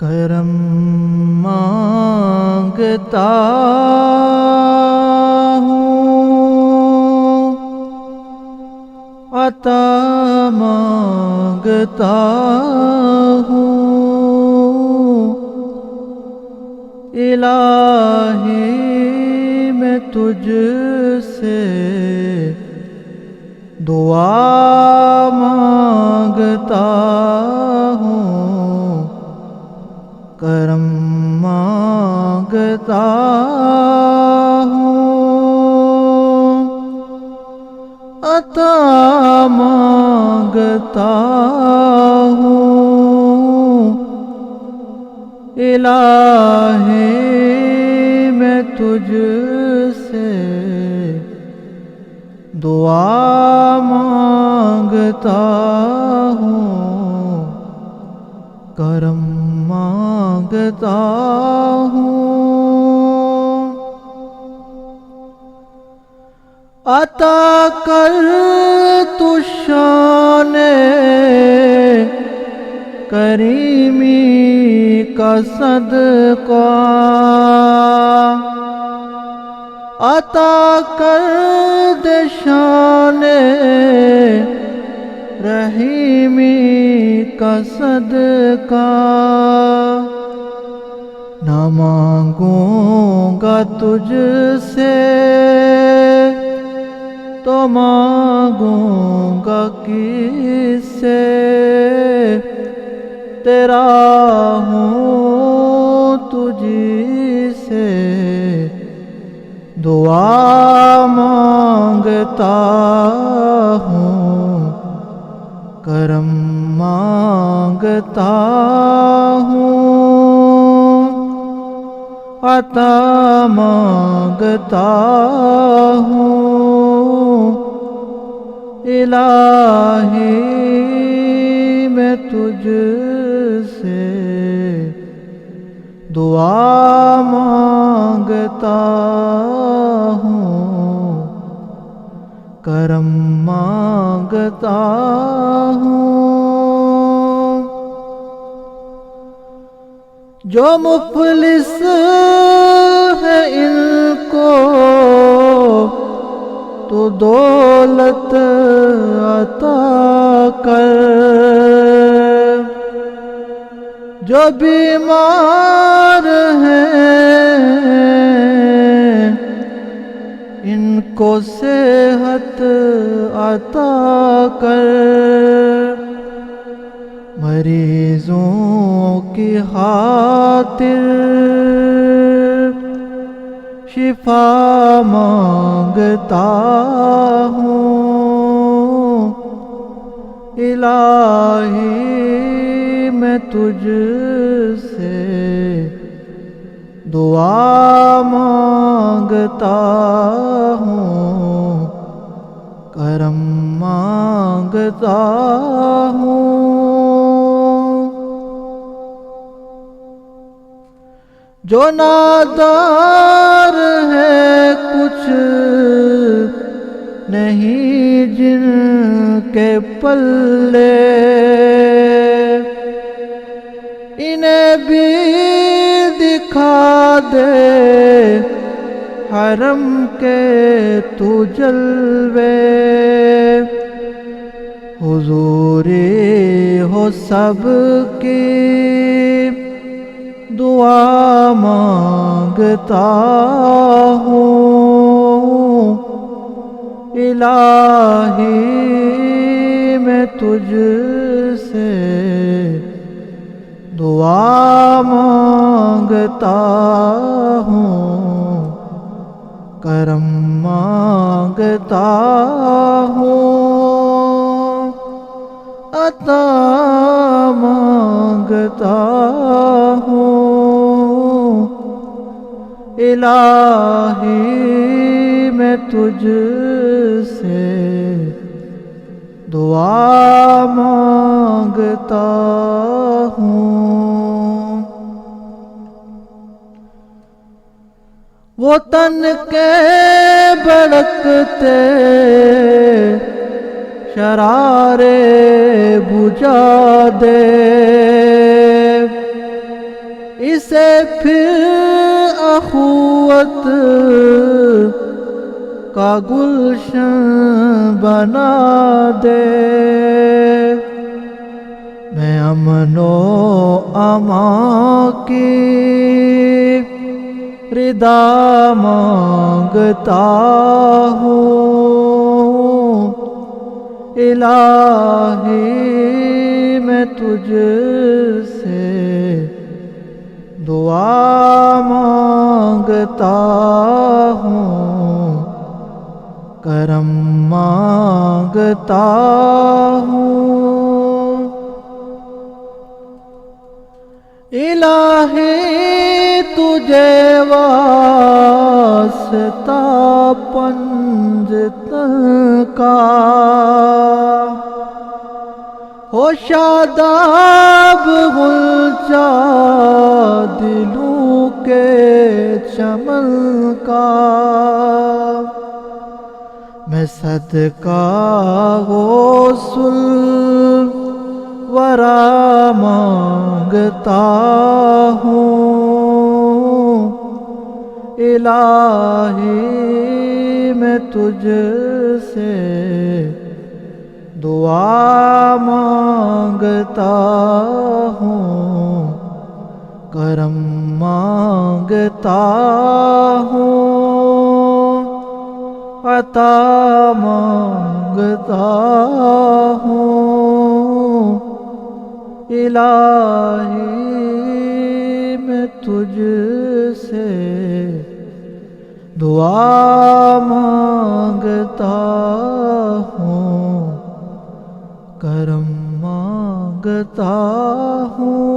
کرم مانگتا ہوں، عطا مانگتا ہوں، الہی میں تجھ سے دعا مانگتا ہوں، کرم مانگتا ہوں، عطا مانگتا ہوں، الہی میں تجھ سے دعا مانگتا ہوں، کرم مانگتا ہوں، عطا کر تو شان کریمی کا صدقہ، عطا کر دے شان رحیمی کا صدقہ، نہ مانگوں گا تجھ سے تو مانگوں گا کس سے، تیرا ہوں تجھی سے دعا مانگتا ہوں، کرم مانگتا ہوں، عطا مانگتا ہوں، الہی میں تجھ سے دعا مانگتا ہوں، کرم مانگتا ہوں، جو مفلس ہے ان کو تو دولت عطا کر، جو بیمار ہیں ان کو صحت عطا کر، مریضوں کی خاطر شفا مانگتا ہوں، الہی میں تجھ سے دعا مانگتا ہوں، کرم مانگتا ہوں، جو نادار ہے کچھ نہیں جن کے پلے، انہیں بھی دکھا دے حرم کے تو جلوے، حضوری ہو سب کی دعا مانگتا ہوں، الہی میں تجھ سے دعا مانگتا ہوں، کرم مانگتا ہوں، عطا مانگتا ہوں، الہی میں تجھ سے دعا مانگتا ہوں، وہ تن کے بھڑکتے شرارے بجھا دے، پھر اخوت کا گلشن بنا دے، میں امن و امان کی رضا مانگتا ہوں، الہی میں تجھ سے دعا مانگتا ہوں، کرم مانگتا ہوں، الہی تجھے واسطہ پنجتن کا، ہو شاداب غنچہ دلوں کے چمن کا، میں صدقہ غوث الورا مانگتا ہوں، الہی میں تجھ سے دعا مانگتا ہوں، کرم مانگتا ہوں، عطا مانگتا ہوں، الہی میں تجھ سے دعا مانگتا ہوں، کرم مانگتا ہوں۔